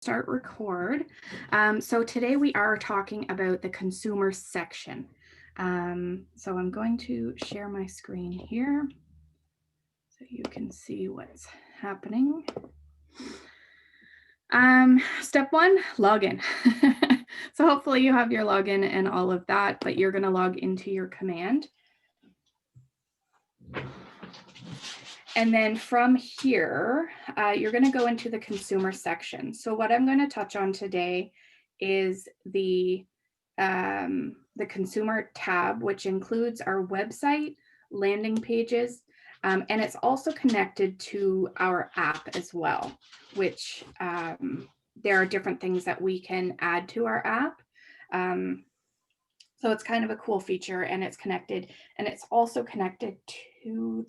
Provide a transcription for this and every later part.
Start record. So today we are talking about the consumer section. So I'm going to share my screen here so you can see what's happening. Step one, login. So hopefully you have your login and all of that, but you're going to log into your command. And then from here, you're going to go into the consumer section. So what I'm going to touch on today is the consumer tab, which includes our website, landing pages, and it's also connected to our app as well, which there are different things that we can add to our app. So it's kind of a cool feature, and it's connected, and it's also connected to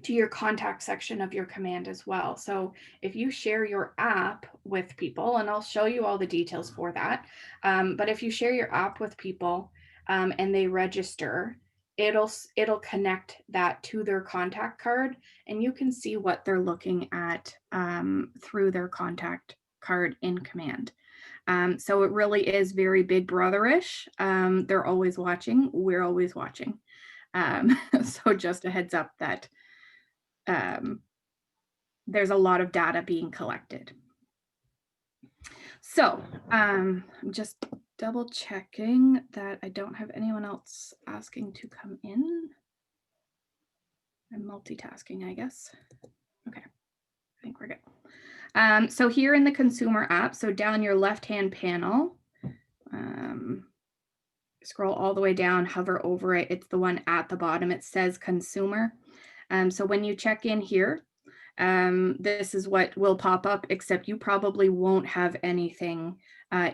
your contact section of your command as well. So if you share your app with people, and I'll show you all the details for that, but if you share your app with people and they register, it'll connect that to their contact card, and you can see what they're looking at through their contact card in command. So it really is very Big Brother-ish. They're always watching. We're always watching. So just a heads up that there's a lot of data being collected. So I'm just double checking that I don't have anyone else asking to come in. I'm multitasking, I guess. Okay, I think we're good. So here in the consumer app, so down your left-hand panel, scroll all the way down, hover over it. It's the one at the bottom. It says consumer. So when you check in here, this is what will pop up, except you probably won't have anything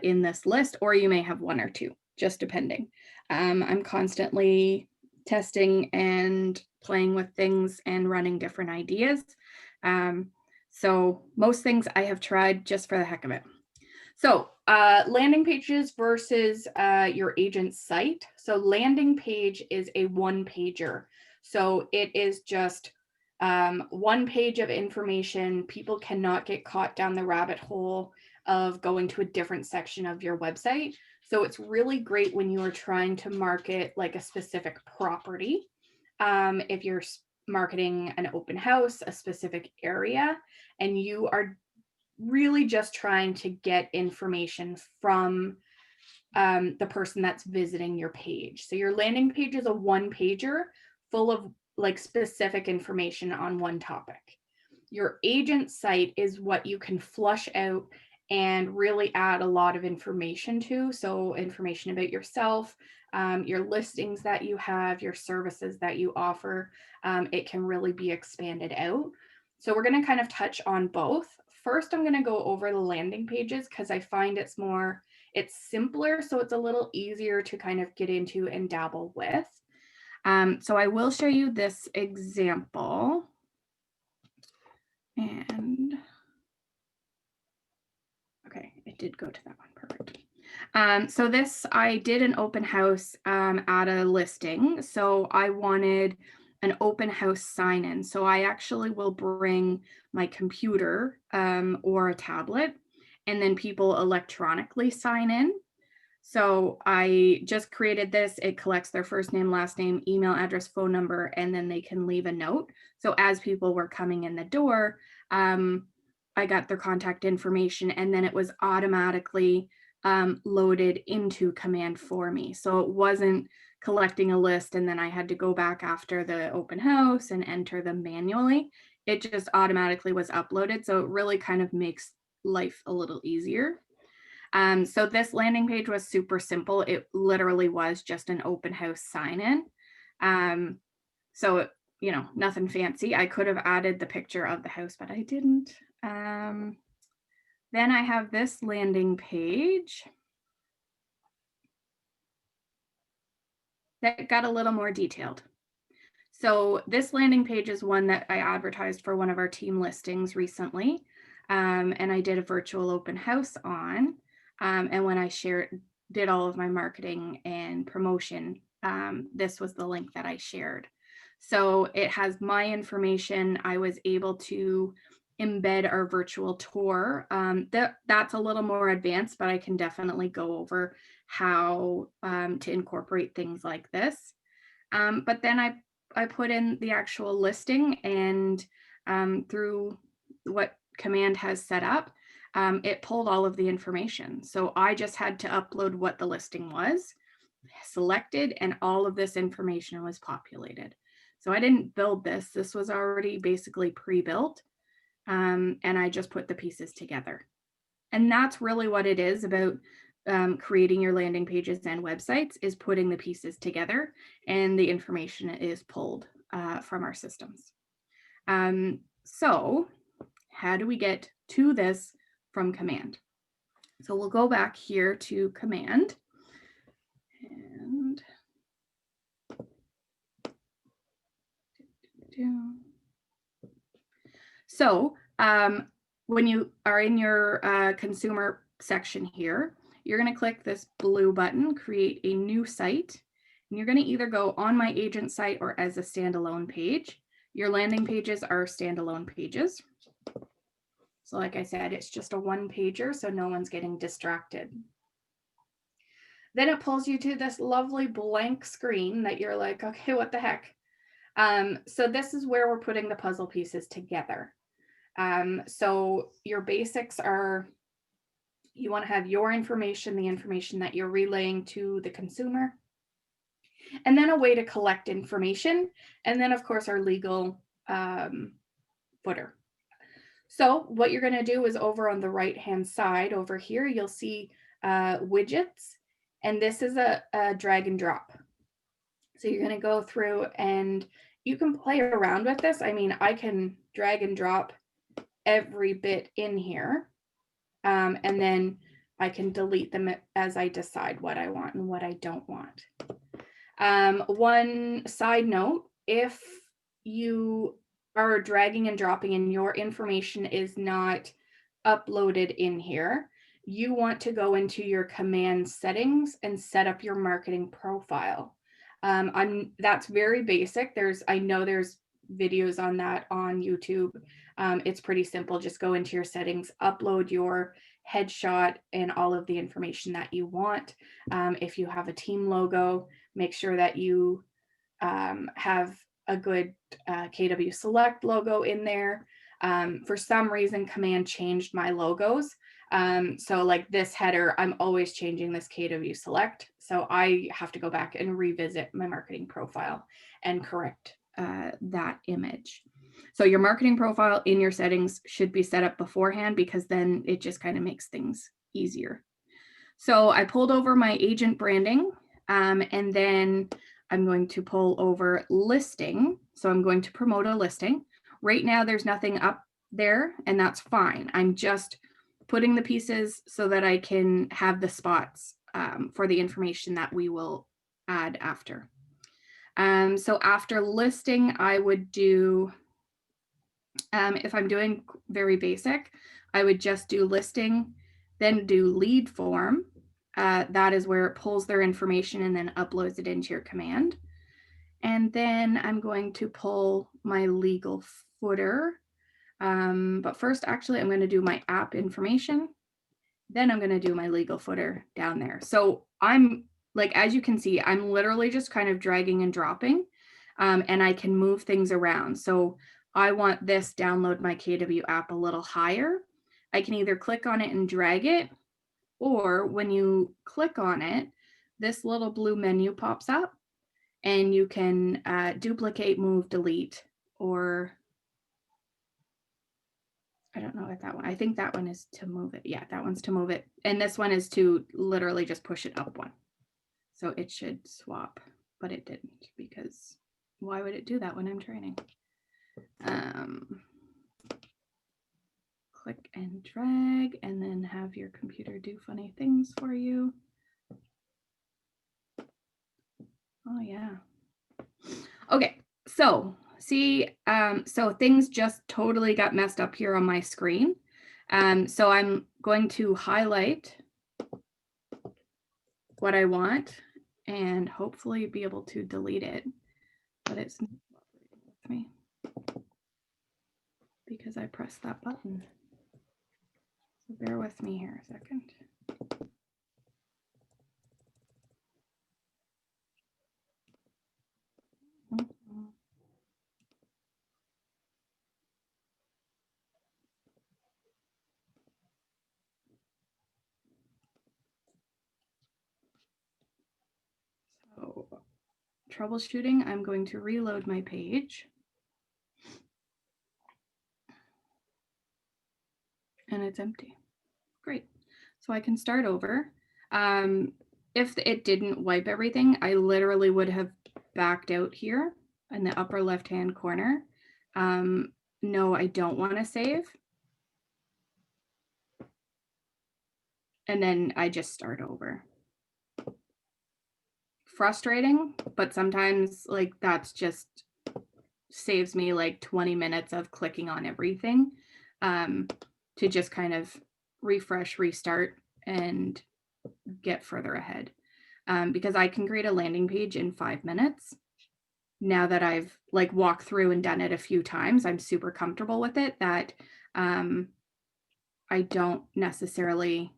in this list, or you may have one or two, just depending. I'm constantly testing and playing with things and running different ideas. So most things I have tried just for the heck of it. So landing pages versus your agent's site. So landing page is a one-pager. So it is just one page of information. People cannot get caught down the rabbit hole of going to a different section of your website. So it's really great when you are trying to market like a specific property. If you're marketing an open house, a specific area, and you are really just trying to get information from the person that's visiting your page. So your landing page is a one-pager full of like specific information on one topic. Your agent site is what you can flush out and really add a lot of information to. So information about yourself, your listings that you have, your services that you offer, it can really be expanded out. So we're going to kind of touch on both. First, I'm going to go over the landing pages because I find it's simpler, so it's a little easier to kind of get into and dabble with. So I will show you this example. And okay, it did go to that one, perfect. So this, I did an open house at a listing. So I wanted an open house sign-in. So I actually will bring my computer or a tablet, and then people electronically sign in. So I just created this. It collects their first name, last name, email address, phone number, and then they can leave a note. So as people were coming in the door, I got their contact information, and then it was automatically loaded into command for me. So it wasn't collecting a list and then I had to go back after the open house and enter them manually. It just automatically was uploaded. So it really kind of makes life a little easier. So this landing page was super simple. It literally was just an open house sign-in. So, nothing fancy. I could have added the picture of the house, but I didn't. Then I have this landing page that got a little more detailed. So this landing page is one that I advertised for one of our team listings recently. And I did a virtual open house on. And when I did all of my marketing and promotion, this was the link that I shared. So it has my information. I was able to embed our virtual tour. That's a little more advanced, but I can definitely go over how to incorporate things like this. But then I put in the actual listing, and through what Command has set up, it pulled all of the information. So I just had to upload what the listing was, selected, and all of this information was populated. So I didn't build this. This was already basically pre-built. And I just put the pieces together. And that's really what it is about creating your landing pages and websites, is putting the pieces together, and the information is pulled from our systems. So how do we get to this from Command? So we'll go back here to Command, and so when you are in your consumer section here, you're going to click this blue button, create a new site, and you're going to either go on my agent site or as a standalone page. Your landing pages are standalone pages. So like I said, it's just a one pager, so no one's getting distracted. Then it pulls you to this lovely blank screen that you're like, okay, what the heck? So this is where we're putting the puzzle pieces together. So your basics are, you want to have your information, the information that you're relaying to the consumer, and then a way to collect information, and then of course our legal footer. So what you're going to do is over on the right hand side over here, you'll see widgets, and this is a drag and drop. So you're going to go through and you can play around with this. I mean, I can drag and drop every bit in here, and then I can delete them as I decide what I want and what I don't want. One side note, if you are dragging and dropping and your information is not uploaded in here, you want to go into your command settings and set up your marketing profile. That's very basic. I know there's videos on that on YouTube. It's pretty simple. Just go into your settings, upload your headshot and all of the information that you want. If you have a team logo, make sure that you have a good KW Select logo in there. For some reason, Command changed my logos. So like this header, I'm always changing this KW Select. So I have to go back and revisit my marketing profile and correct that image. So your marketing profile in your settings should be set up beforehand, because then it just kind of makes things easier. So I pulled over my agent branding, and then I'm going to pull over listing. So I'm going to promote a listing. Right now, there's nothing up there, and that's fine. I'm just putting the pieces so that I can have the spots for the information that we will add after. So after listing, I would do, if I'm doing very basic, I would just do listing, then do lead form. That is where it pulls their information and then uploads it into your command. And then I'm going to pull my legal footer. But first, actually, I'm going to do my app information. Then I'm going to do my legal footer down there. So I'm like, as you can see, I'm literally just kind of dragging and dropping, and I can move things around. So I want this download my KW app a little higher. I can either click on it and drag it, or when you click on it, this little blue menu pops up, and you can duplicate, move, delete, or I don't know what that one, I think that one is to move it. Yeah, that one's to move it. And this one is to literally just push it up one. So it should swap, but it didn't, because why would it do that when I'm training? Click and drag, and then have your computer do funny things for you. Oh yeah. Okay, so see, so things just totally got messed up here on my screen. So I'm going to highlight what I want and hopefully be able to delete it, but it's not cooperating with me. because I pressed that button. So bear with me here a second. So troubleshooting, I'm going to reload my page. And it's empty. Great. So I can start over. If it didn't wipe everything, I literally would have backed out here in the upper left-hand corner. No, I don't want to save. And then I just start over. Frustrating, but sometimes like that's just saves me like 20 minutes of clicking on everything to just kind of refresh, restart, and get further ahead. Because I can create a landing page in 5 minutes. Now that I've like walked through and done it a few times, I'm super comfortable with it that I don't necessarily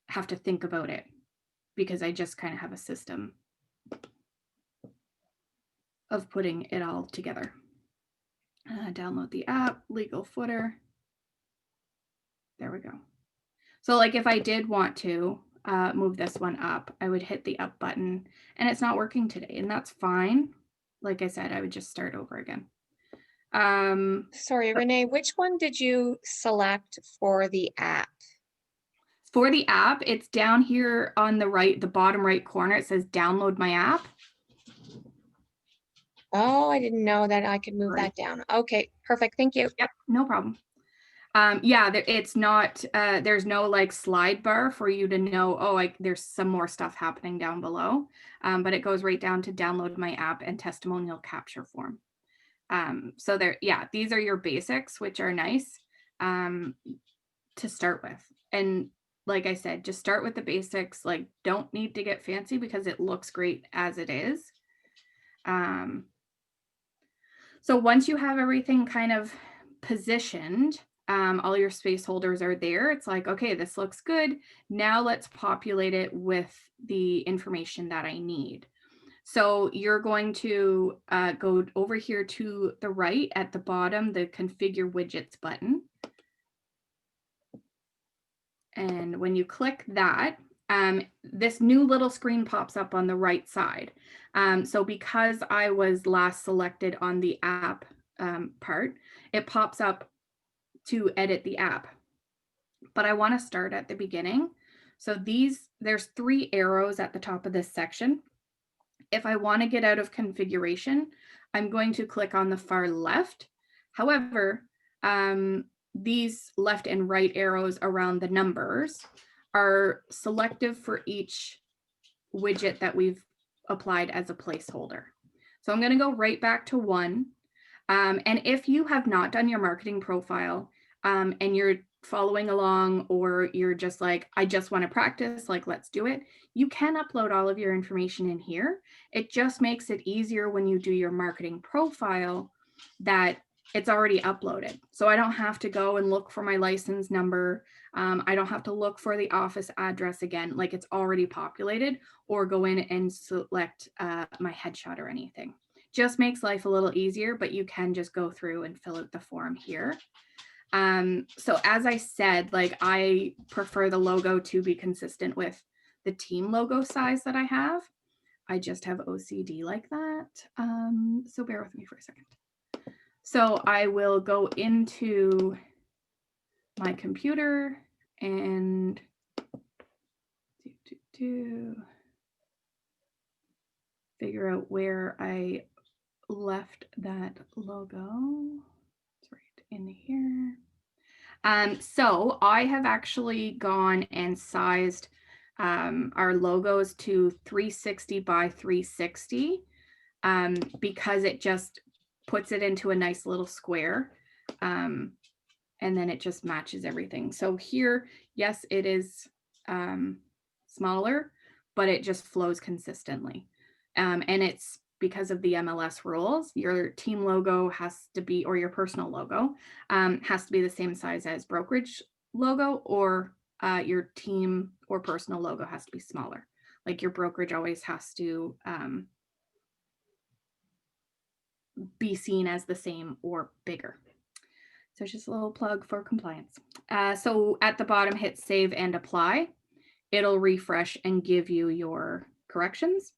have to think about it because I just kind of have a system of putting it all together. Download the app, legal footer. There we go. So like if I did want to move this one up, I would hit the up button and it's not working today and that's fine. Like I said, I would just start over again. Sorry, Renee, which one did you select for the app? For the app, it's down here on the right, the bottom right corner. It says download my app. Oh, I didn't know that I could move Right. that down. Okay, perfect. Thank you. Yep, no problem. Yeah, it's not, there's no like slide bar for you to know, oh, there's some more stuff happening down below. But it goes right down to download my app and testimonial capture form. So there, yeah, these are your basics, which are nice to start with. And like I said, just start with the basics, like don't need to get fancy because it looks great as it is. So once you have everything kind of positioned, all your space holders are there. It's like, okay, this looks good. Now let's populate it with the information that I need. So you're going to go over here to the right at the bottom, the configure widgets button. And when you click that, this new little screen pops up on the right side. So because I was last selected on the app part, it pops up to edit the app. But I want to start at the beginning. So there's 3 arrows at the top of this section. If I want to get out of configuration, I'm going to click on the far left. However, these left and right arrows around the numbers are selective for each widget that we've applied as a placeholder. So I'm going to go right back to 1. And if you have not done your marketing profile and you're following along, or you're just like, I just want to practice, like, let's do it, you can upload all of your information in here. It just makes it easier when you do your marketing profile that it's already uploaded. So I don't have to go and look for my license number. I don't have to look for the office address again, like it's already populated, or go in and select my headshot or anything. Just makes life a little easier, but you can just go through and fill out the form here. So as I said, like I prefer the logo to be consistent with the team logo size that I have. I just have OCD like that. So bear with me for a second. So I will go into my computer and figure out where I left that logo. It's right in here. So I have actually gone and sized our logos to 360 by 360 because it just puts it into a nice little square. And then it just matches everything. So here, yes, it is smaller, but it just flows consistently. And it's because of the MLS rules, your team logo has to be, or your personal logo, has to be the same size as brokerage logo, or your team or personal logo has to be smaller. Like your brokerage always has to be seen as the same or bigger. So it's just a little plug for compliance. So at the bottom, hit save and apply. It'll refresh and give you your corrections.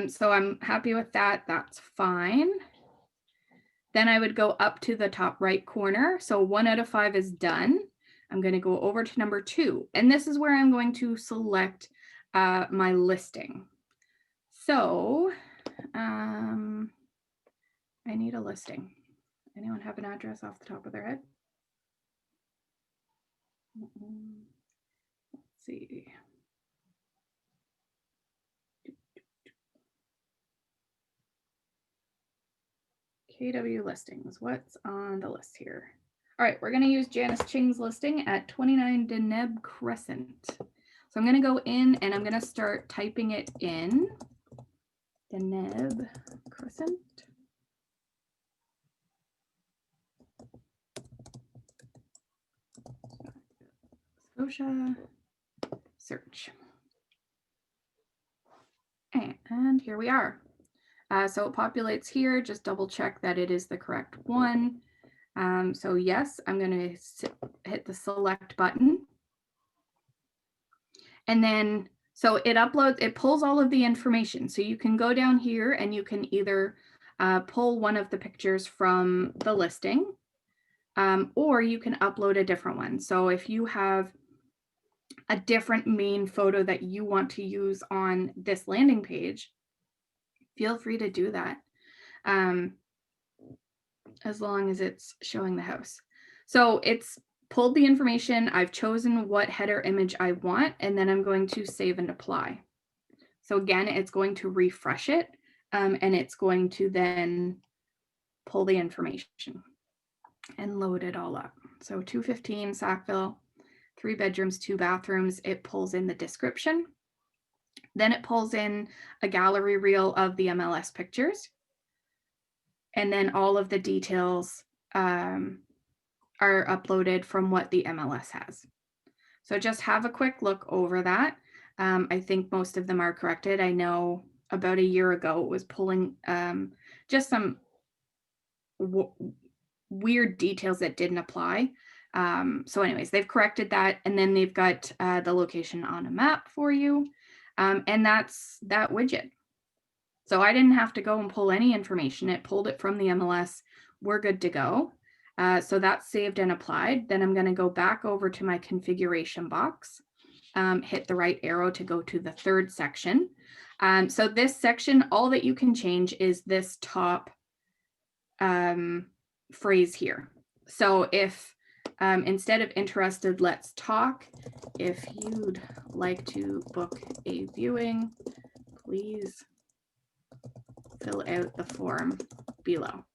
So I'm happy with that. That's fine. Then I would go up to the top right corner. So 1 out of 5 is done. I'm going to go over to number 2. And this is where I'm going to select my listing. So I need a listing. Anyone have an address off the top of their head? Let's see. KW listings, what's on the list here? All right, we're going to use Janice Ching's listing at 29 Deneb Crescent. So I'm going to go in and I'm going to start typing it in. Deneb Crescent. Scotia, search. And here we are. So it populates here, just double check that it is the correct one. So yes, I'm going to hit the select button. And then, so it uploads, it pulls all of the information. So you can go down here and you can either pull one of the pictures from the listing, or you can upload a different one. So if you have a different main photo that you want to use on this landing page, feel free to do that, as long as it's showing the house. So it's pulled the information. I've chosen what header image I want, and then I'm going to save and apply. So again, it's going to refresh it, and it's going to then pull the information and load it all up. So 215 Sackville, 3 bedrooms, 2 bathrooms. It pulls in the description. Then it pulls in a gallery reel of the MLS pictures. And then all of the details are uploaded from what the MLS has. So just have a quick look over that. I think most of them are corrected. I know about a year ago it was pulling just some weird details that didn't apply. So anyways, they've corrected that, and then they've got the location on a map for you. And that's that widget. So I didn't have to go and pull any information. It pulled it from the MLS. We're good to go. So that's saved and applied. Then I'm going to go back over to my configuration box, hit the right arrow to go to the 3rd section. So this section, all that you can change is this top phrase here. So if instead of interested, let's talk. If you'd like to book a viewing, please fill out the form below.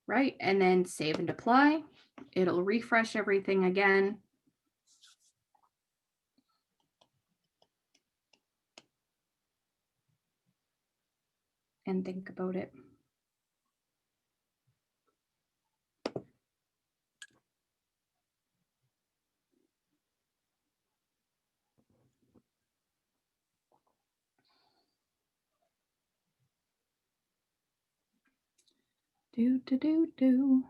Right, and then save and apply. It'll refresh everything again. And think about it. Do.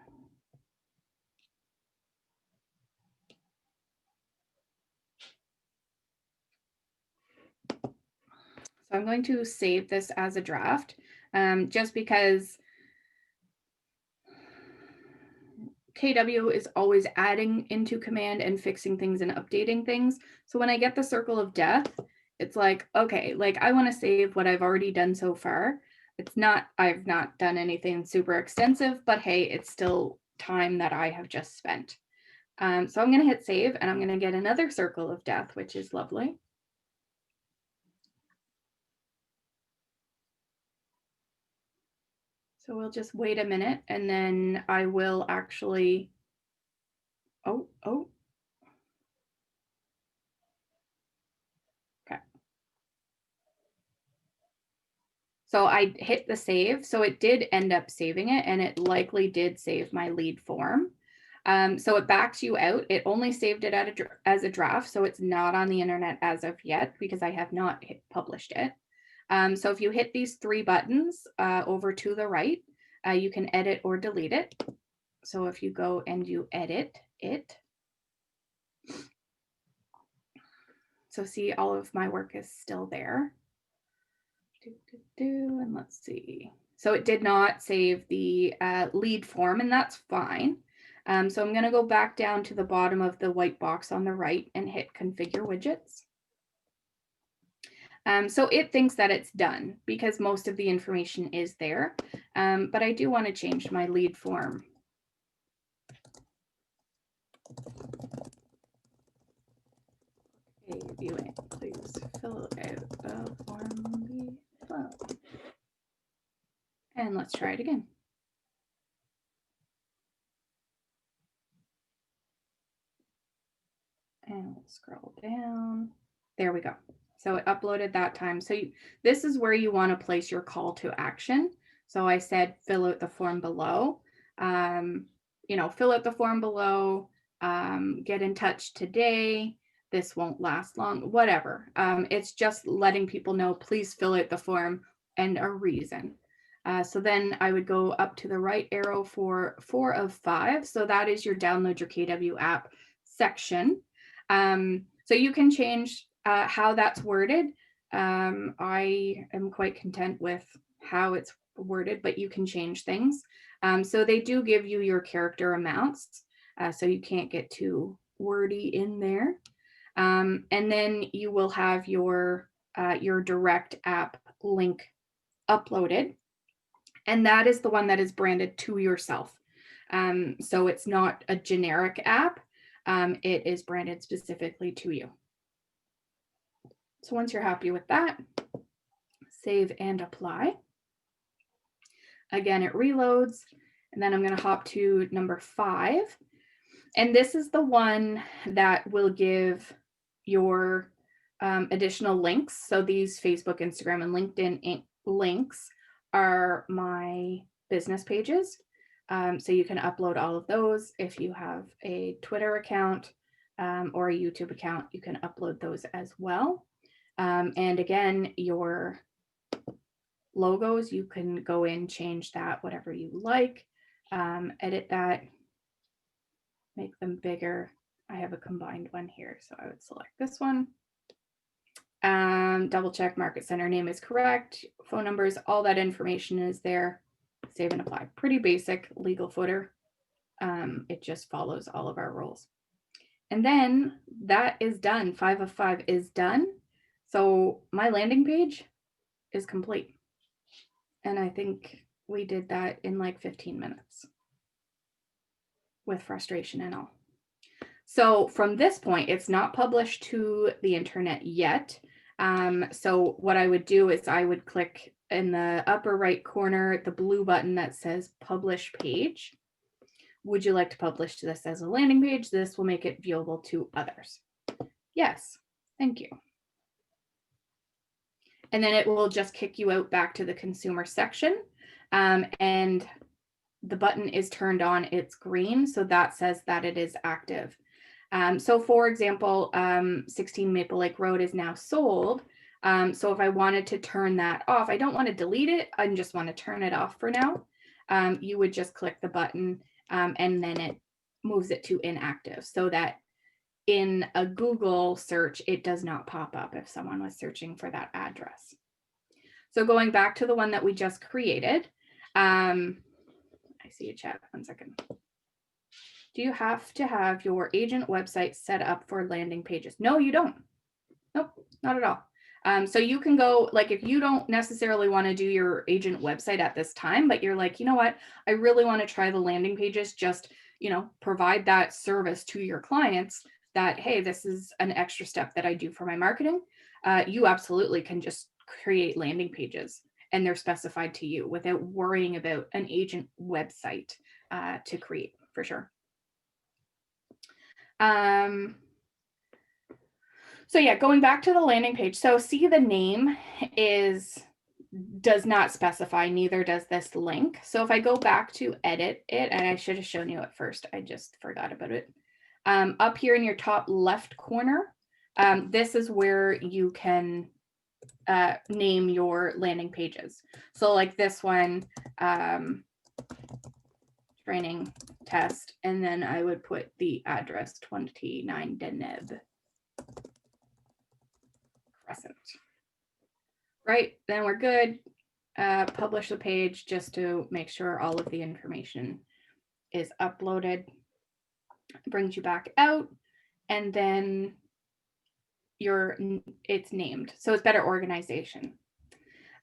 So I'm going to save this as a draft, just because KW is always adding into command and fixing things and updating things. So when I get the circle of death, it's like, okay, like I want to save what I've already done so far. It's not, I've not done anything super extensive, but hey, it's still time that I have just spent. So I'm going to hit save, and I'm going to get another circle of death, which is lovely. So we'll just wait a minute, and then I will actually, oh. Okay. So I hit the save. So it did end up saving it, and it likely did save my lead form. So it backs you out. It only saved it as a draft. So it's not on the internet as of yet because I have not published it. So if you hit these three buttons over to the right, you can edit or delete it. So if you go and you edit it, so see, all of my work is still there. And let's see. So it did not save the lead form, and that's fine. So I'm going to go back down to the bottom of the white box on the right and hit configure widgets. So it thinks that it's done because most of the information is there, but I do want to change my lead form. Okay, viewing, please fill out the form below. And let's try it again. And we'll scroll down. There we go. So it uploaded that time. So this is where you want to place your call to action. So I said, fill out the form below. Fill out the form below, get in touch today. This won't last long, whatever. It's just letting people know, please fill out the form and a reason. So then I would go up to the right arrow for 4 of 5. So that is your download your KW app section. So you can change how that's worded. I am quite content with how it's worded, but you can change things. So they do give you your character amounts, so you can't get too wordy in there. And then you will have your direct app link uploaded. And that is the one that is branded to yourself. So it's not a generic app. It is branded specifically to you. So once you're happy with that, save and apply. Again, it reloads, and then I'm going to hop to number 5. And this is the one that will give your additional links. So these Facebook, Instagram, and LinkedIn links are my business pages. So you can upload all of those. If you have a Twitter account or a YouTube account, you can upload those as well. And again, your logos, you can go in, change that, whatever you like, edit that, make them bigger. I have a combined one here, so I would select this one. Double check Market Center name is correct, phone numbers, all that information is there. Save and apply. Pretty basic legal footer. It just follows all of our rules. And then that is done. 5 of 5 is done. So my landing page is complete. And I think we did that in like 15 minutes with frustration and all. So from this point, it's not published to the internet yet. So what I would do is I would click in the upper right corner, the blue button that says publish page. Would you like to publish this as a landing page? This will make it viewable to others. Yes, thank you. And then it will just kick you out back to the consumer section. And the button is turned on, it's green. So that says that it is active. So for example, 16 Maple Lake Road is now sold. So if I wanted to turn that off, I don't want to delete it. I just want to turn it off for now. You would just click the button and then it moves it to inactive so that in a Google search, it does not pop up if someone was searching for that address. So going back to the one that we just created, I see a chat, 1 second. Do you have to have your agent website set up for landing pages? No, you don't. Nope, not at all. So you can go, like, if you don't necessarily want to do your agent website at this time, but you're like, you know what, I really want to try the landing pages, just, provide that service to your clients that, hey, this is an extra step that I do for my marketing. You absolutely can just create landing pages and they're specified to you without worrying about an agent website to create, for sure. So yeah, going back to the landing page. So see, the name is does not specify, neither does this link. So if I go back to edit it, and I should have shown you it first, I just forgot about it. Up here in your top left corner, this is where you can name your landing pages. So like this one, training test, and then I would put the address 29 Deneb Crescent. Right, then we're good. Publish the page just to make sure all of the information is uploaded. It brings you back out, and then it's named, so it's better organization.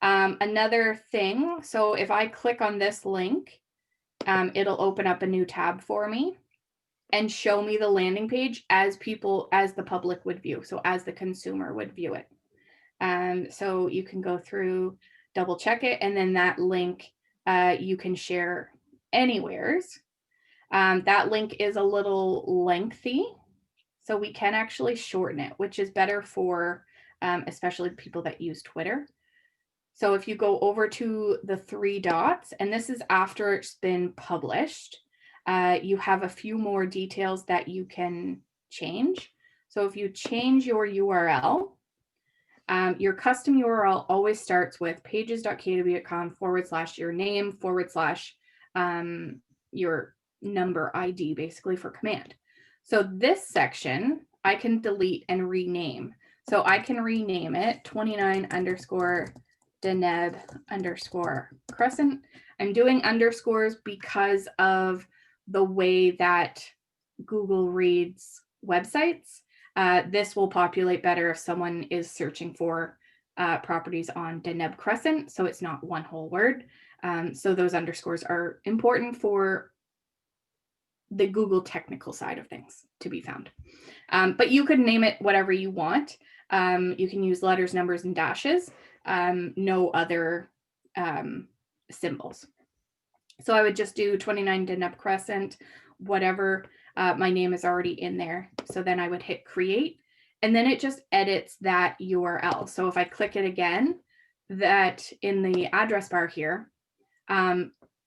Another thing, so if I click on this link, it'll open up a new tab for me and show me the landing page as the public would view, so as the consumer would view it. So you can go through, double check it, and then that link you can share anywheres. That link is a little lengthy, so we can actually shorten it, which is better for especially people that use Twitter. So if you go over to the 3 dots, and this is after it's been published, you have a few more details that you can change. So if you change your URL, your custom URL always starts with pages.kw.com/your name/ your number ID, basically, for command. So this section I can delete and rename. So I can rename it 29_Deneb_Crescent. I'm doing underscores because of the way that Google reads websites. This will populate better if someone is searching for properties on Deneb Crescent, so it's not one whole word. So those underscores are important for the Google technical side of things to be found. But you could name it whatever you want. You can use letters, numbers, and dashes, no other symbols. So I would just do 29 Deneb Crescent, whatever. My name is already in there. So then I would hit create, and then it just edits that URL. So if I click it again, that in the address bar here,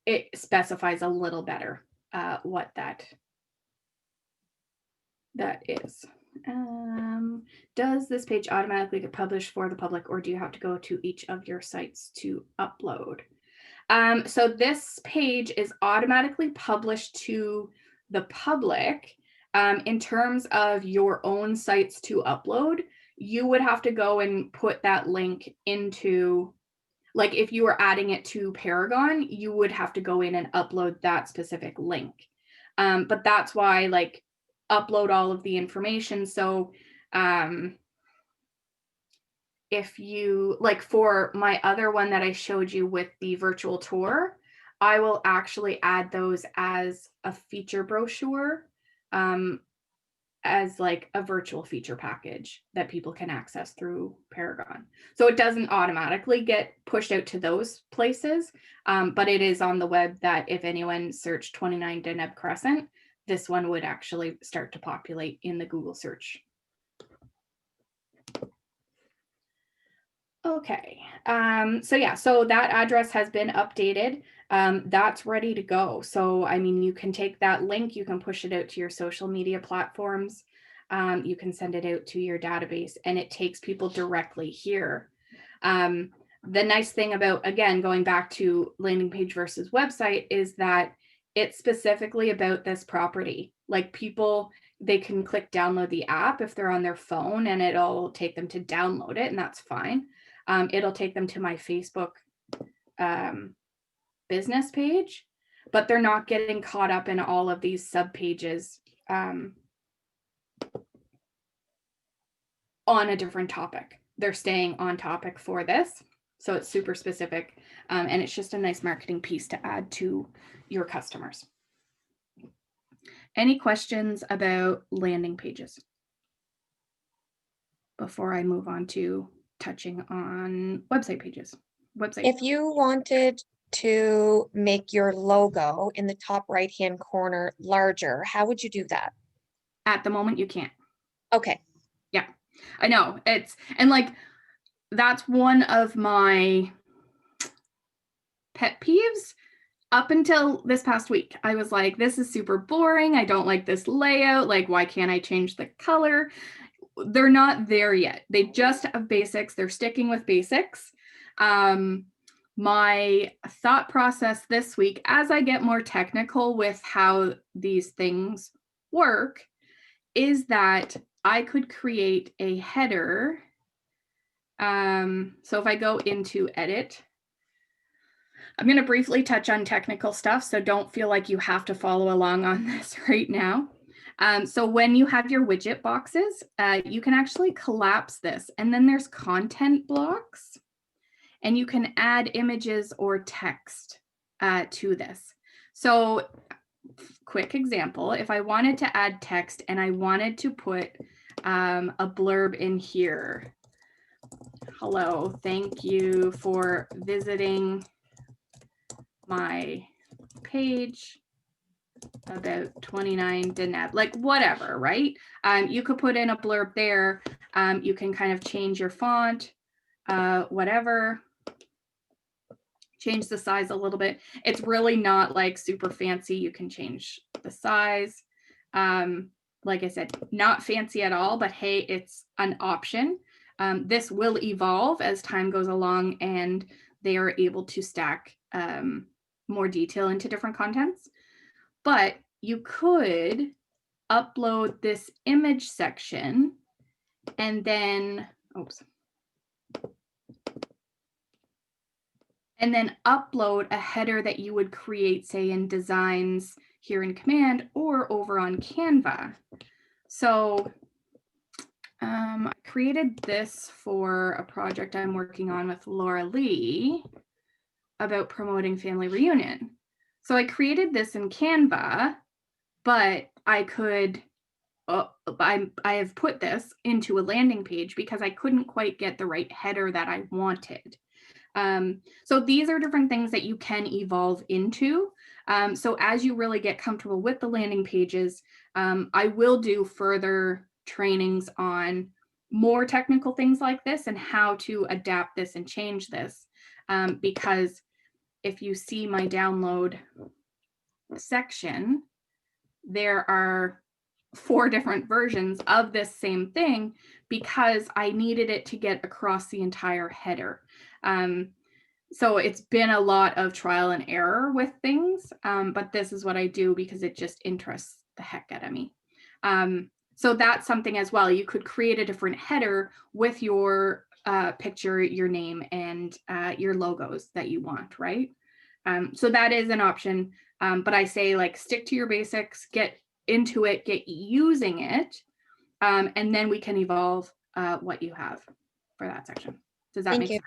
it specifies a little better what that is. Does this page automatically get published for the public, or do you have to go to each of your sites to upload? So this page is automatically published to the public. In terms of your own sites to upload, you would have to go and put that link into, like if you were adding it to Paragon, you would have to go in and upload that specific link. But that's why, like, upload all of the information. So if you, like for my other one that I showed you with the virtual tour, I will actually add those as a feature brochure, as like a virtual feature package that people can access through Paragon. So it doesn't automatically get pushed out to those places, but it is on the web that if anyone searched 29 Deneb Crescent, this one would actually start to populate in the Google search. Okay, so yeah, so that address has been updated. That's ready to go. So, I mean, you can take that link, you can push it out to your social media platforms, you can send it out to your database, and it takes people directly here. The nice thing about, again, going back to landing page versus website, is that it's specifically about this property. Like people, they can click download the app if they're on their phone, and it'll take them to download it, and that's fine. It'll take them to my Facebook business page, but they're not getting caught up in all of these sub pages on a different topic. They're staying on topic for this. So it's super specific, and it's just a nice marketing piece to add to your customers. Any questions about landing pages before I move on to touching on website pages? If you wanted to make your logo in the top right-hand corner larger, how would you do that? At the moment, you can't. Okay. Yeah, I know. And like, that's one of my pet peeves up until this past week. I was like, this is super boring. I don't like this layout. Like, why can't I change the color? They're not there yet. They just have basics. They're sticking with basics. My thought process this week, as I get more technical with how these things work, is that I could create a header. So if I go into edit, I'm going to briefly touch on technical stuff, so don't feel like you have to follow along on this right now. So when you have your widget boxes, you can actually collapse this, and then there's content blocks, and you can add images or text to this. So quick example, if I wanted to add text and I wanted to put a blurb in here, hello, thank you for visiting my page about 29 Deneb, like whatever, right? You could put in a blurb there. You can kind of change your font, whatever, change the size a little bit. It's really not like super fancy. You can change the size. Like I said, not fancy at all, but hey, it's an option. This will evolve as time goes along and they are able to stack more detail into different contents. But you could upload this image section and then, and then upload a header that you would create, say, in Designs here in Command or over on Canva. So I created this for a project I'm working on with Laura Lee about promoting family reunion. So I created this in Canva, but I could, I have put this into a landing page because I couldn't quite get the right header that I wanted. So these are different things that you can evolve into. So as you really get comfortable with the landing pages, I will do further trainings on more technical things like this and how to adapt this and change this. Because if you see my download section, there are 4 different versions of this same thing because I needed it to get across the entire header. So it's been a lot of trial and error with things, but this is what I do because it just interests the heck out of me. So that's something as well. You could create a different header with your picture, your name, and your logos that you want, right? So that is an option, but I say like stick to your basics, get into it, get using it, and then we can evolve what you have for that section. Does that make sense?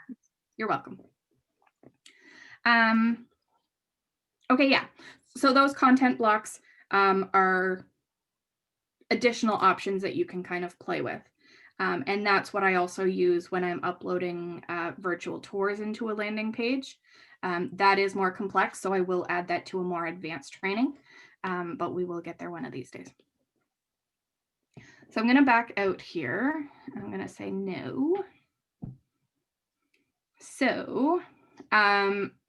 You're welcome. Okay, yeah. So those content blocks are additional options that you can kind of play with. And that's what I also use when I'm uploading virtual tours into a landing page. That is more complex, so I will add that to a more advanced training, but we will get there one of these days. So I'm going to back out here. I'm going to say no. So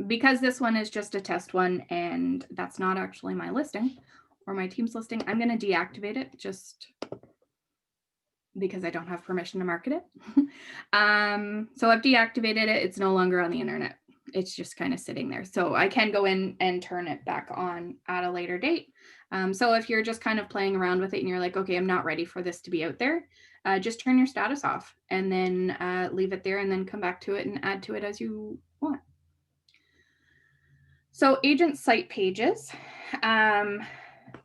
because this one is just a test one and that's not actually my listing or my team's listing, I'm going to deactivate it just because I don't have permission to market it. So I've deactivated it. It's no longer on the internet. It's just kind of sitting there. So I can go in and turn it back on at a later date. So if you're just kind of playing around with it and you're like, okay, I'm not ready for this to be out there, just turn your status off and then leave it there and then come back to it and add to it as you want. So agent site pages.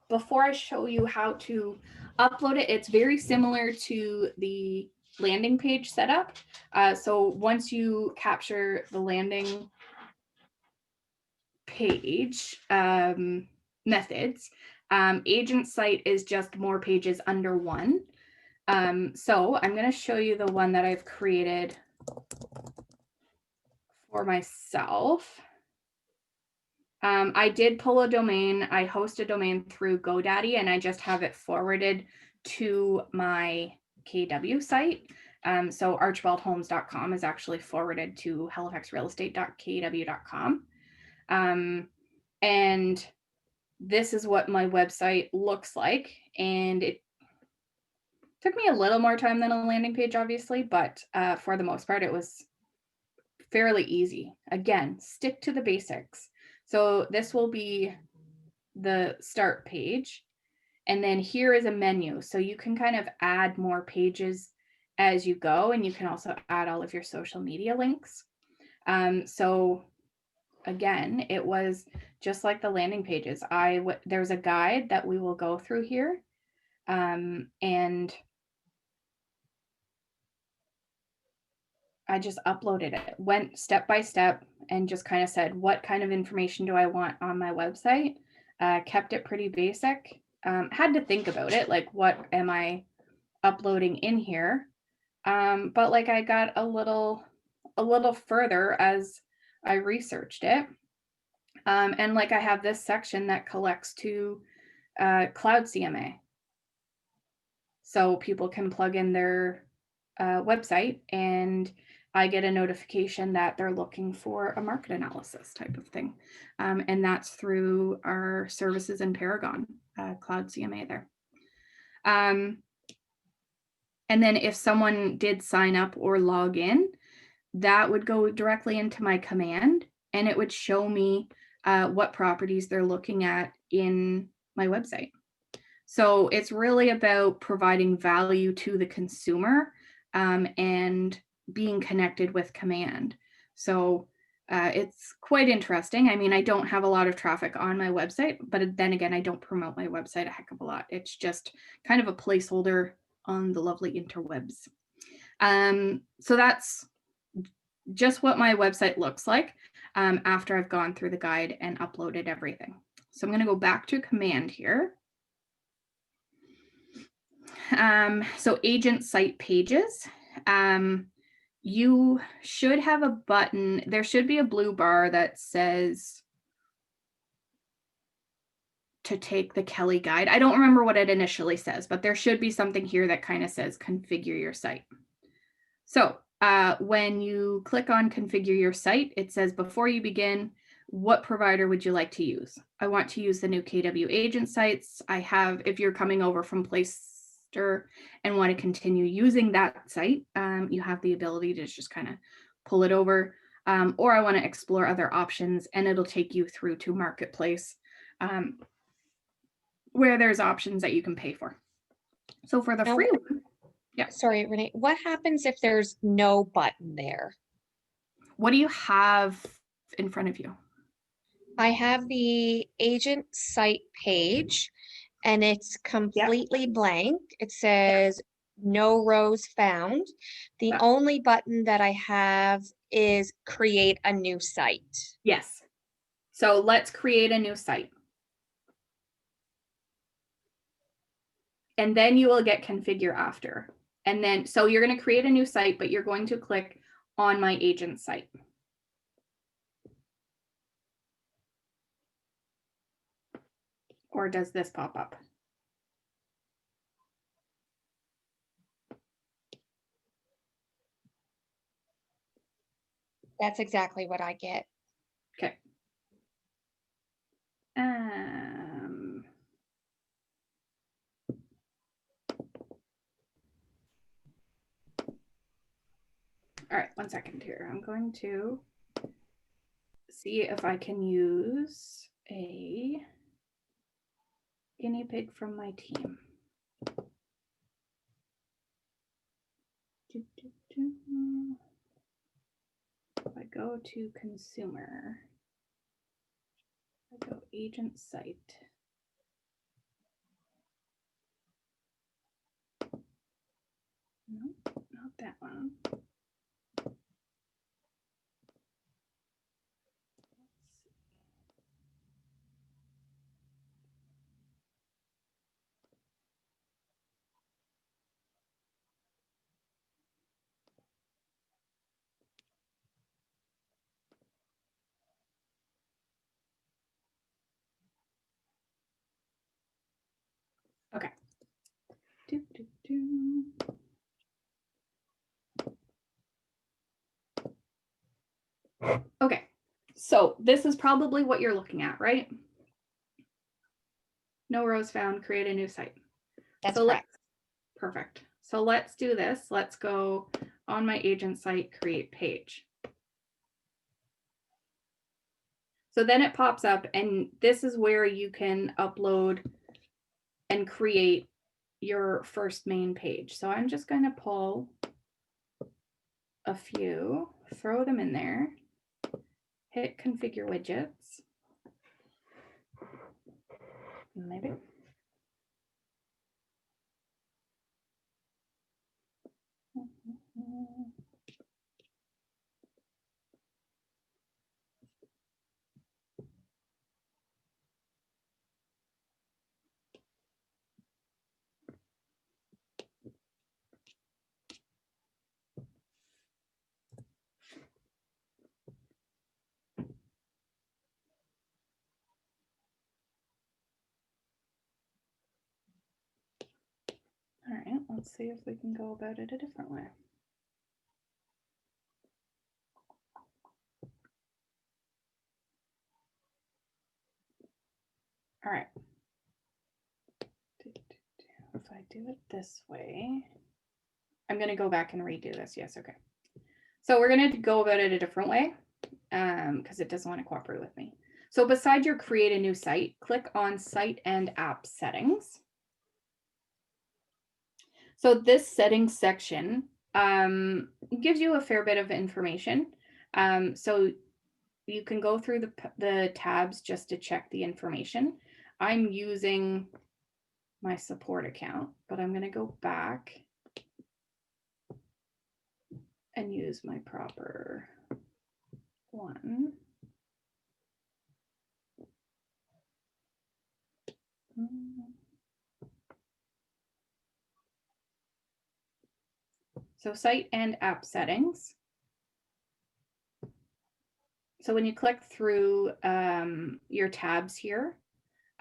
Before I show you how to upload it, it's very similar to the landing page setup. So once you capture the landing page methods, agent site is just more pages under one. So I'm going to show you the one that I've created for myself. I did pull a domain. I host a domain through GoDaddy and I just have it forwarded to my KW site. So archibaldhomes.com is actually forwarded to halifaxrealestate.kw.com. And this is what my website looks like. And it took me a little more time than a landing page, obviously, but for the most part, it was fairly easy. Again, stick to the basics. So this will be the start page. And then here is a menu. So you can kind of add more pages as you go. And you can also add all of your social media links. So again, it was just like the landing pages. There's a guide that we will go through here. And I just uploaded it, went step by step, and just kind of said, what kind of information do I want on my website? Kept it pretty basic. Had to think about it, like, what am I uploading in here? But like, I got a little further as I researched it. And like, I have this section that collects to Cloud CMA. So people can plug in their website and I get a notification that they're looking for a market analysis type of thing. And that's through our services in Paragon, Cloud CMA there. And then if someone did sign up or log in, that would go directly into my command and it would show me what properties they're looking at in my website. So it's really about providing value to the consumer and being connected with command. So it's quite interesting. I mean, I don't have a lot of traffic on my website, but then again, I don't promote my website a heck of a lot. It's just kind of a placeholder on the lovely interwebs. So that's just what my website looks like after I've gone through the guide and uploaded everything. So I'm going to go back to command here. So agent site pages. You should have a button. There should be a blue bar that says to take the Kelly guide. I don't remember what it initially says, but there should be something here that kind of says configure your site. So when you click on configure your site, it says before you begin, what provider would you like to use? I want to use the new KW agent sites. I have, if you're coming over from Playster and want to continue using that site, you have the ability to just kind of pull it over. Or I want to explore other options and it'll take you through to Marketplace where there's options that you can pay for. So for the free one, yeah. Sorry, Renee, what happens if there's no button there? What do you have in front of you? I have the agent site page and it's completely blank. It says no rows found. The only button that I have is create a new site. Yes. So let's create a new site. And then you will get configure after. And then, so you're going to create a new site, but you're going to click on my agent site. Or does this pop up? That's exactly what I get. Okay. All right, 1 second here. I'm going to see if I can use a guinea pig from my team. If I go to consumer, I go agent site. No, not that one. Okay. Okay, so So this is probably what you're looking at, right? No rows found, create a new site. That's So correct. perfect. So let's do this. Let's go on my agent site, create page. So then it pops up, and this is where you can upload and create your first main page. So I'm just going to pull a few, throw them in there, hit configure widgets. Maybe. All right, let's see if we can go about it a different way. All right. If I do it this way, I'm going to go back and redo this. Yes, okay. So we're going to go about it a different way because it doesn't want to cooperate with me. So beside your create a new site, click on site and app settings. So this settings section gives you a fair bit of information. So you can go through the tabs just to check the information. I'm using my support account, but I'm going to go back and use my proper one. So site and app settings. So when you click through your tabs here,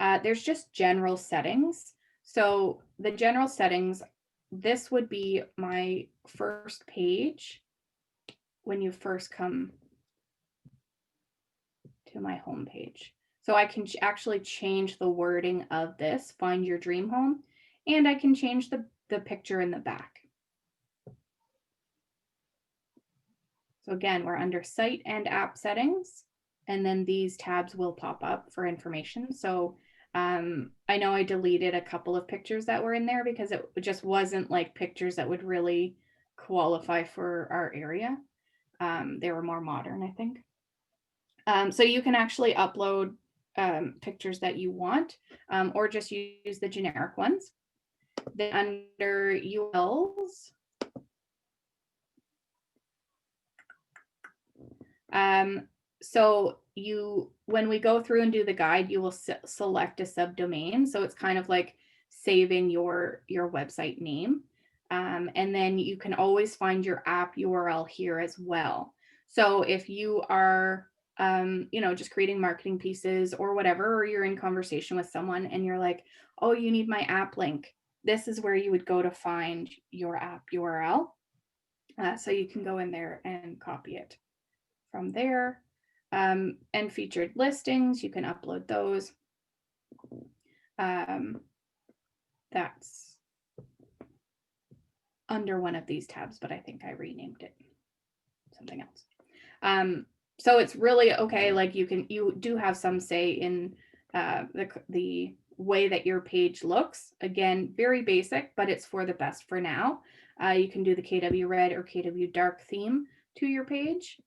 there's just general settings. So the general settings, this would be my first page when you first come to my home page. So I can actually change the wording of this, find your dream home, and I can change the picture in the back. So again, we're under site and app settings, and then these tabs will pop up for information. So I know I deleted a couple of pictures that were in there because it just wasn't like pictures that would really qualify for our area. They were more modern, I think. So you can actually upload pictures that you want or just use the generic ones. Then under URLs, so when we go through and do the guide, you will select a subdomain. So it's kind of like saving your website name. And then you can always find your app URL here as well. So if you are, just creating marketing pieces or whatever, or you're in conversation with someone and you're like, oh, you need my app link. This is where you would go to find your app URL. So you can go in there and copy it from there. And featured listings, you can upload those. That's under one of these tabs, but I think I renamed it something else. So it's really okay. Like you do have some say in the way that your page looks. Again, very basic, but it's for the best for now. You can do the KW red or KW dark theme to your page.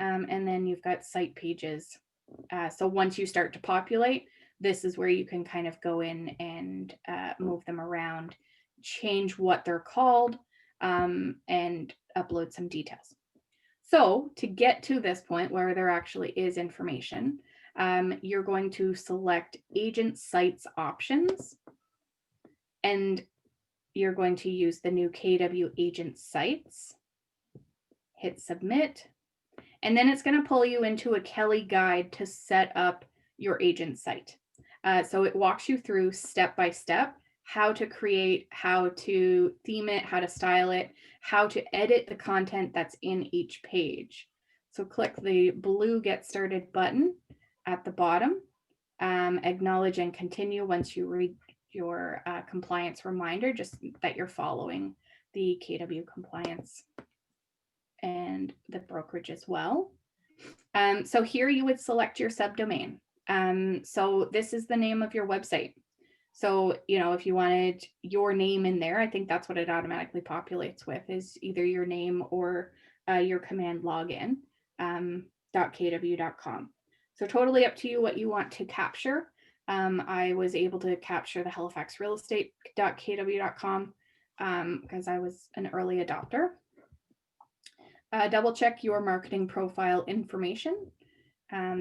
And then you've got site pages. So once you start to populate, this is where you can kind of go in and move them around, change what they're called, and upload some details. So to get to this point where there actually is information, you're going to select agent sites options, and you're going to use the new KW agent sites, hit submit. And then it's going to pull you into a Kelly guide to set up your agent site. So it walks you through step by step how to create, how to theme it, how to style it, how to edit the content that's in each page. So click the blue Get Started button at the bottom. Acknowledge and continue once you read your compliance reminder, just that you're following the KW compliance and the brokerage as well. So here you would select your subdomain. So this is the name of your website. So, you know, if you wanted your name in there, I think that's what it automatically populates with, is either your name or your command login, .kw.com. So totally up to you what you want to capture. I was able to capture the Halifax real estate.kw.com because I was an early adopter. Double check your marketing profile information.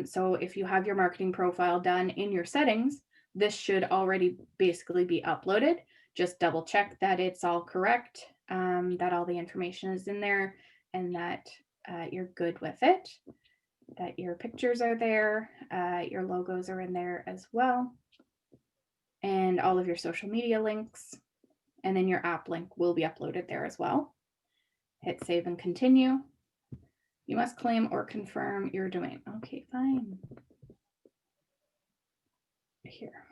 So if you have your marketing profile done in your settings, this should already basically be uploaded. Just double check that it's all correct, that all the information is in there, and that you're good with it, that your pictures are there, your logos are in there as well, and all of your social media links, and then your app link will be uploaded there as well. Hit save and continue. You must claim or confirm your domain. Okay, fine. Here.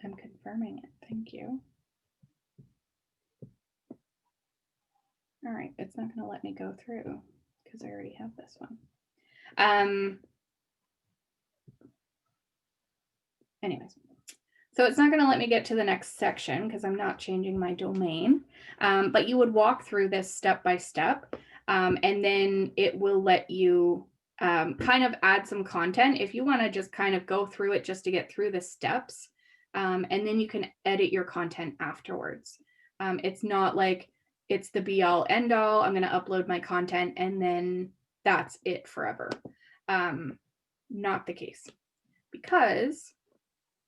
I'm confirming it. Thank you. All right, it's not going to let me go through because I already have this one. Anyways, so it's not going to let me get to the next section because I'm not changing my domain, but you would walk through this step by step, and then it will let you kind of add some content if you want to just kind of go through it just to get through the steps, and then you can edit your content afterwards. It's not like it's the be all end all. I'm going to upload my content and then that's it forever. Not the case, because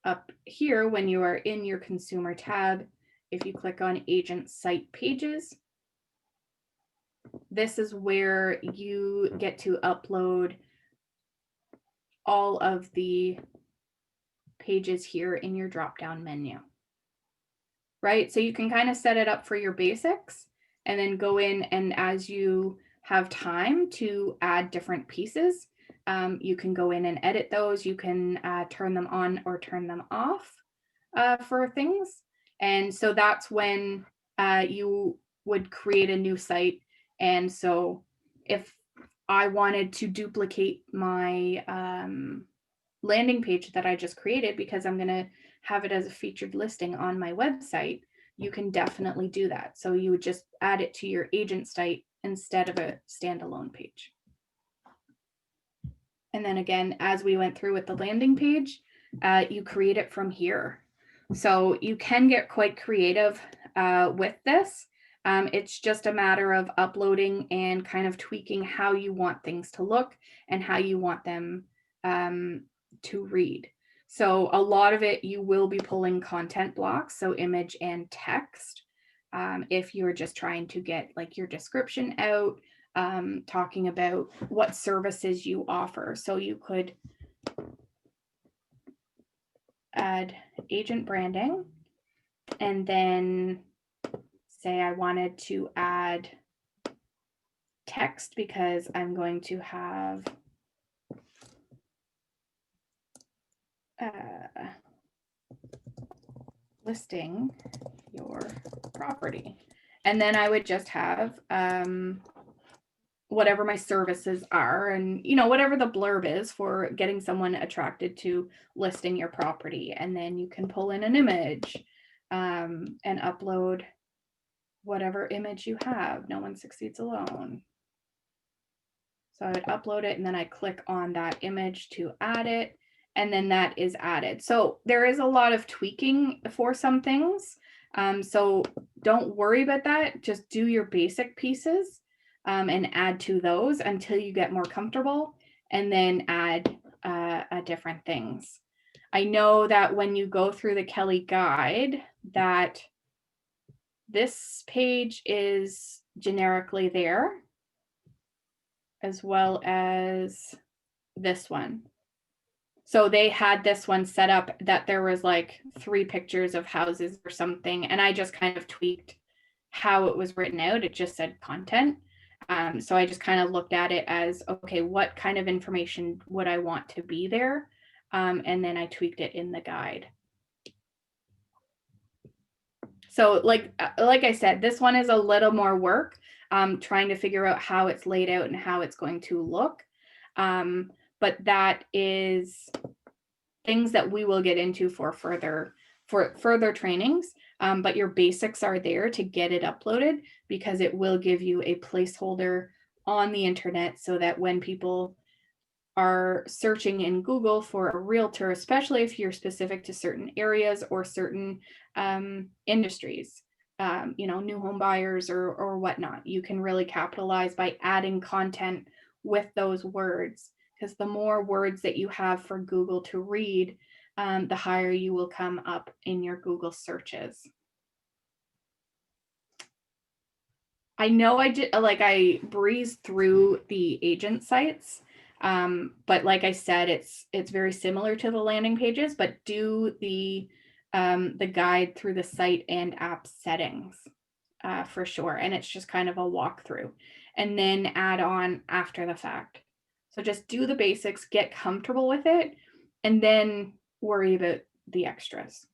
up here, when you are in your consumer tab, if you click on agent site pages, this is where you get to upload all of the pages here in your drop-down menu, right? So you can kind of set it up for your basics and then go in, and as you have time to add different pieces, you can go in and edit those. You can turn them on or turn them off for things. And so that's when you would create a new site. And so if I wanted to duplicate my landing page that I just created, because I'm going to have it as a featured listing on my website, you can definitely do that. So you would just add it to your agent site instead of a standalone page. And then again, as we went through with the landing page, you create it from here. So you can get quite creative with this. It's just a matter of uploading and kind of tweaking how you want things to look and how you want them to read. So a lot of it, you will be pulling content blocks, so image and text. If you're just trying to get like your description out, talking about what services you offer. So you could add agent branding, and then say I wanted to add text because I'm going to have listing your property. And then I would just have whatever my services are, and you know, whatever the blurb is for getting someone attracted to listing your property. And then you can pull in an image and upload whatever image you have. No one succeeds alone. So I would upload it and then I click on that image to add it, and then that is added. So there is a lot of tweaking for some things. So don't worry about that. Just do your basic pieces and add to those until you get more comfortable, and then add different things. I know that when you go through the Kelly guide, that this page is generically there, as well as this one. So they had this one set up that there was like 3 pictures of houses or something, and I just kind of tweaked how it was written out. It just said content. So I just kind of looked at it as, okay, what kind of information would I want to be there? And then I tweaked it in the guide. So like I said, this one is a little more work, trying to figure out how it's laid out and how it's going to look. But that is things that we will get into for further trainings. But your basics are there to get it uploaded, because it will give you a placeholder on the internet so that when people are searching in Google for a realtor, especially if you're specific to certain areas or certain industries, new home buyers or whatnot, you can really capitalize by adding content with those words, because the more words that you have for Google to read, the higher you will come up in your Google searches. I know I breezed through the agent sites, but like I said, it's very similar to the landing pages, but do the guide through the site and app settings for sure. And it's just kind of a walkthrough, and then add on after the fact. So just do the basics, get comfortable with it, and then worry about the extras.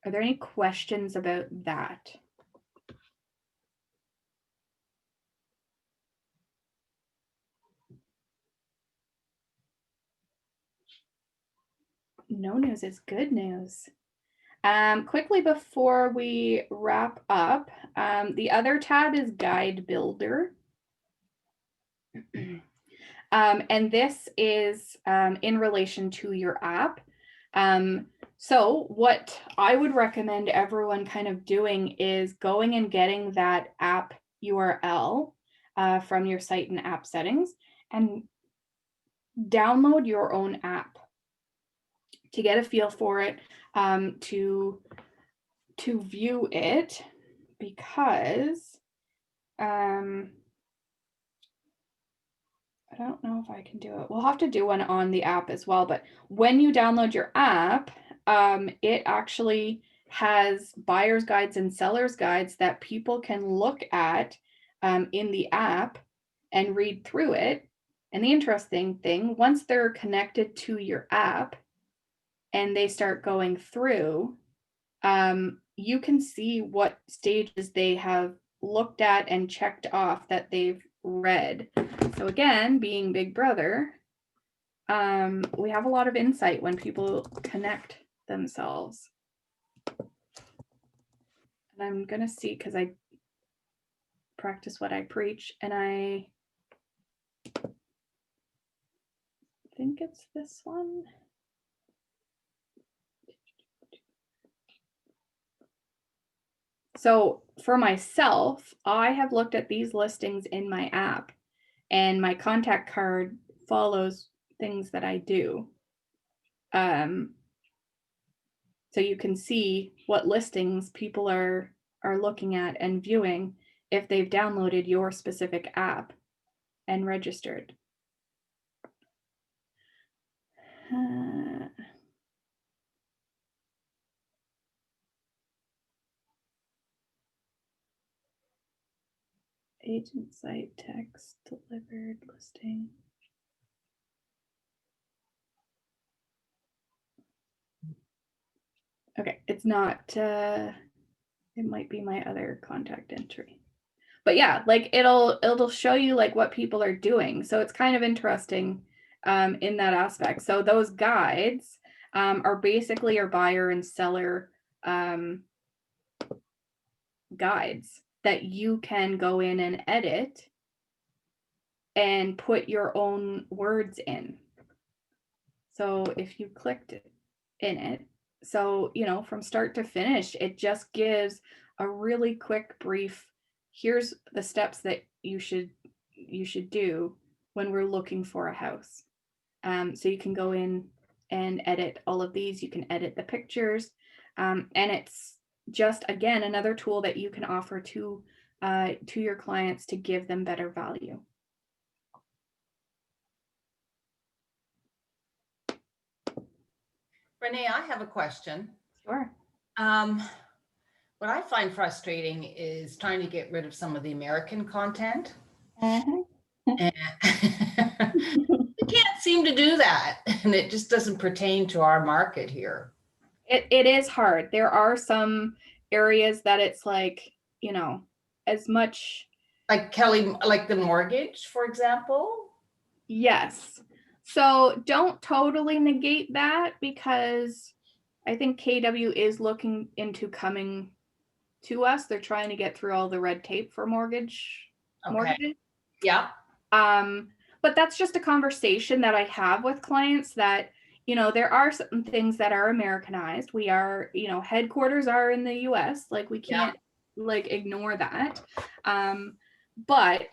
Are there any questions about that? No news is good news. Quickly before we wrap up, the other tab is Guide Builder. And this is in relation to your app. So what I would recommend everyone kind of doing is going and getting that app URL from your site and app settings and download your own app to get a feel for it, to view it, because I don't know if I can do it. We'll have to do one on the app as well. But when you download your app, it actually has buyer's guides and seller's guides that people can look at in the app and read through it. And the interesting thing, once they're connected to your app and they start going through, you can see what stages they have looked at and checked off that they've read. So again, being Big Brother, we have a lot of insight when people connect themselves. And I'm going to see, because I practice what I preach, and I think it's this one. So for myself, I have looked at these listings in my app, and my contact card follows things that I do. So you can see what listings people are looking at and viewing if they've downloaded your specific app and registered. Agent site text delivered listing. Okay, it's not, it might be my other contact entry. But yeah, like it'll show you like what people are doing. So it's kind of interesting in that aspect. So those guides are basically your buyer and seller guides that you can go in and edit and put your own words in. So if you clicked in it, so, from start to finish, it just gives a really quick brief, here's the steps that you should do when we're looking for a house. So you can go in and edit all of these. You can edit the pictures. And it's just, again, another tool that you can offer to your clients to give them better value. Renee, I have a question. Sure. What I find frustrating is trying to get rid of some of the American content. Mhm. And we can't seem to do that. And it just doesn't pertain to our market here. It is hard. There are some areas that it's like, you know, as much, Like Kelly, like the mortgage, for example. yes. So don't totally negate that, because I think KW is looking into coming to us. They're trying to get through all the red tape for mortgages. Yeah. But that's just a conversation that I have with clients that, you know, there are some things that are Americanized. We are, you know, headquarters are in the US, like we Yeah. can't like ignore that. But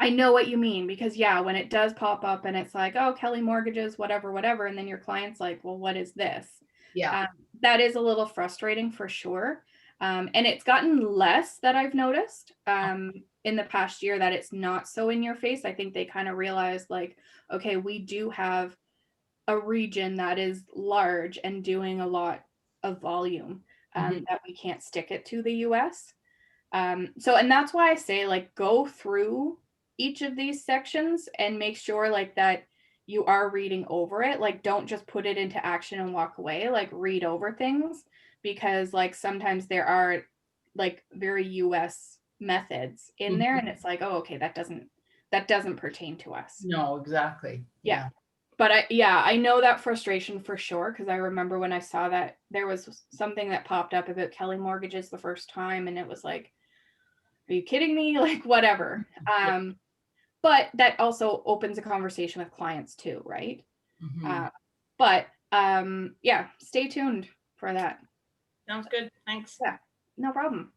I know what you mean, because yeah, when it does pop up and it's like, oh, Kelly Mortgages, whatever, whatever, and then your client's like, well, what is this? Yeah. That is a little frustrating for sure. And it's gotten less that I've noticed in the past year, that it's not so in your face. I think they kind of realized like, okay, we do have a region that is large and doing a lot of volume, that we can't stick it to the US. So, and that's why I say like go through each of these sections and make sure like that you are reading over it. Like don't just put it into action and walk away, like read over things, because like sometimes there are like very US methods in there and it's like, oh, okay, that doesn't pertain to us. No, exactly. Yeah. But I know that frustration for sure, because I remember when I saw that there was something that popped up about Kelly Mortgages the first time and it was like, are you kidding me? Like whatever. But that also opens a conversation with clients too, right? But yeah, stay tuned for that. Sounds good. Thanks. Yeah, no problem.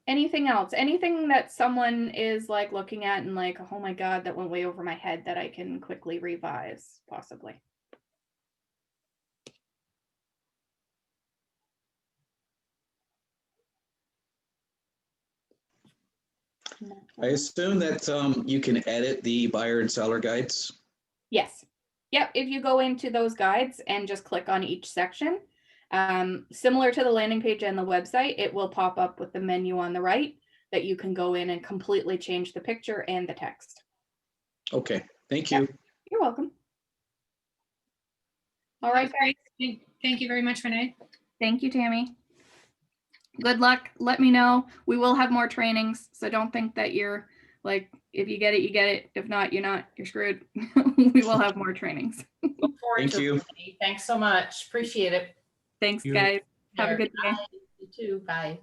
Anything else? Anything that someone is like looking at and like, oh my God, that went way over my head that I can quickly revise, possibly? I assume that you can edit the buyer and seller guides. Yes. Yep. If you go into those guides and just click on each section, similar to the landing page and the website, it will pop up with the menu on the right that you can go in and completely change the picture and the text. Okay, thank you. You're welcome. All right, guys. Thank you very much, Renee. Thank you, Tammy. Good luck. Let me know. We will have more trainings, so don't think that you're like, if you get it, you get it. If not, you're not. You're screwed. We will have more trainings. Look forward Thank to you. it. Thanks so much. Appreciate it. Thanks, You. guys. Have a Sure. good day. Bye. You too. Bye.